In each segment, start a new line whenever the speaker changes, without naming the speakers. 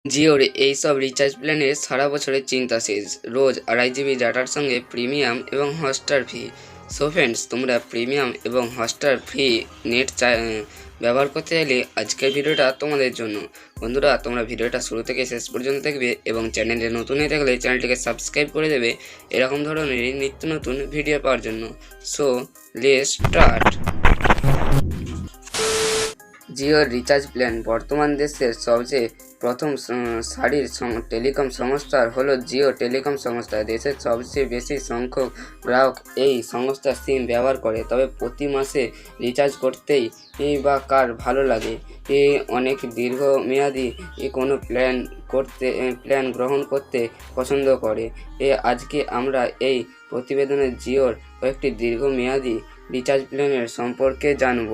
জিওর এইসব রিচার্জ প্ল্যানে সারা বছরের চিন্তা শেষ। রোজ 2.5 জিবি ডাটার সঙ্গে প্রিমিয়াম এবং হটস্টার ফ্রি। সো ফ্রেন্ডস, তোমরা প্রিমিয়াম এবং হটস্টার ফ্রি নেট ব্যবহার করতে চাইলে আজকের ভিডিওটা তোমাদের জন্য। বন্ধুরা, তোমরা ভিডিওটা শুরু থেকে শেষ পর্যন্ত দেখবে এবং চ্যানেলে নতুন হয়ে থাকলে চ্যানেলটিকে সাবস্ক্রাইব করে দেবে এরকম ধরনের নিত্য নতুন ভিডিও পাওয়ার জন্য। So let's start. জিওর রিচার্জ প্ল্যান বর্তমান দেশের সবচেয়ে প্রথম সারির টেলিকম সংস্থা হলো জিও টেলিকম সংস্থা। দেশের সবচেয়ে বেশি সংখ্যক গ্রাহক এই সংস্থার সিম ব্যবহার করে। তবে প্রতি মাসে রিচার্জ করতেই বা কার ভালো লাগে অনেক দীর্ঘমেয়াদী কোনো প্ল্যান গ্রহণ করতে পছন্দ করে। আজকে আমরা এই প্রতিবেদনে জিওর কয়েকটি দীর্ঘমেয়াদী রিচার্জ প্ল্যানের সম্পর্কে জানব।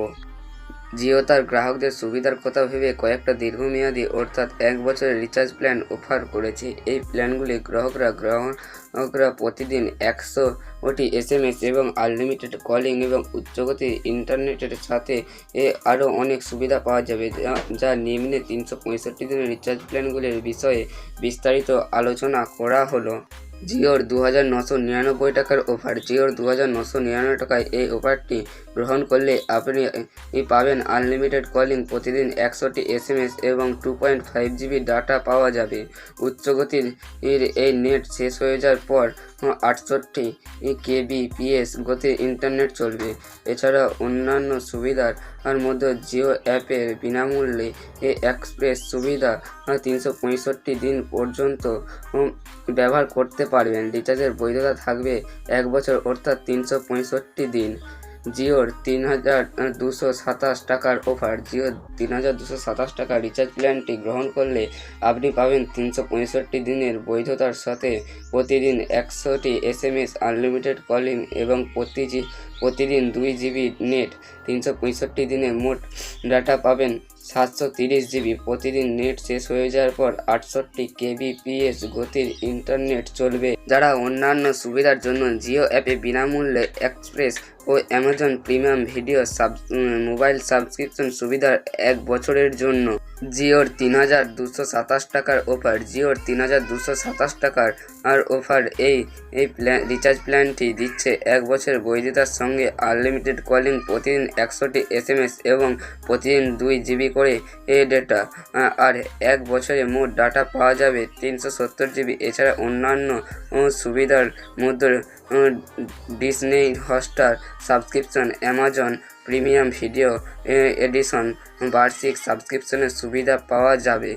জিও তার গ্রাহকদের সুবিধার কথা ভেবে কয়েকটা দীর্ঘমেয়াদী অর্থাৎ 1 বছরের রিচার্জ প্ল্যান অফার করেছে। এই প্ল্যানগুলি গ্রাহকরা প্রতিদিন 100টি SMS এবং আনলিমিটেড কলিং এবং উচ্চগতির ইন্টারনেটের সাথে আরও অনেক সুবিধা পাওয়া যাবে, যা নিম্নে 365 দিনের রিচার্জ প্ল্যানগুলির বিষয়ে বিস্তারিত আলোচনা করা হলো। জিওর 2999 টাকার অফার। জিওর 2999 টাকায় এই অফারটি গ্রহণ করলে আপনি পাবেন আনলিমিটেড কলিং, প্রতিদিন 100টি SMS এবং 2.5 জিবি ডাটা পাওয়া যাবে। উচ্চগতির এই নেট শেষ হয়ে যাওয়ার পর 68 kbps গতির ইন্টারনেট চলবে। এছাড়া অন্যান্য সুবিধার মধ্যে জিও অ্যাপের বিনামূল্যে এক্সপ্রেস সুবিধা 365 দিন পর্যন্ত ব্যবহার করতে পারবেন। রিচার্জের বৈধতা থাকবে 1 বছর অর্থাৎ 365 দিন। জিওর 3227 টাকার অফার। জিওর 3227 টাকার রিচার্জ প্ল্যানটি গ্রহণ করলে আপনি পাবেন 365 দিনের বৈধতার সাথে প্রতিদিন 100টি SMS, আনলিমিটেড কলিং এবং প্রতিদিন 2 জিবি নেট। 365 দিনে মোট ডাটা পাবেন 730 জিবি। প্রতিদিন নেট শেষ হয়ে যাওয়ার পর 68 kbps গতির ইন্টারনেট চলবে। যারা অন্যান্য সুবিধার জন্য জিও অ্যাপে বিনামূল্যে এক্সপ্রেস ও Amazon premium video mobile subscription সুবিধার 1 বছরের জন্য। জিওর 3227 টাকার অফার। জিওর 3227 টাকার অফার এই রিচার্জ প্ল্যানটি দিচ্ছে 1 বছরের বৈধতার সঙ্গে আনলিমিটেড কলিং, প্রতিদিন 100টি SMS এবং প্রতিদিন 2 জিবি করে ডেটা। আর 1 বছরে মোট ডাটা পাওয়া যাবে 370 জিবি। এছাড়া অন্যান্য সুবিধার মধ্যে Disney Hotstar subscription, Amazon premium video edition বার্ষিক সাবস্ক্রিপশনের সুবিধা পাওয়া যাবে।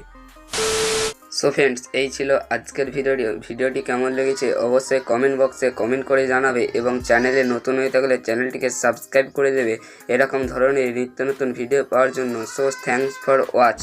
সো ফ্রেন্ডস, এই ছিল আজকের ভিডিওটি কেমন লেগেছে অবশ্যই কমেন্ট বক্সে কমেন্ট করে জানাবে এবং চ্যানেলে নতুন হয়ে থাকলে চ্যানেলটিকে সাবস্ক্রাইব করে দেবে এরকম ধরনের নিত্য নতুন ভিডিও পাওয়ার জন্য। So thanks for watch.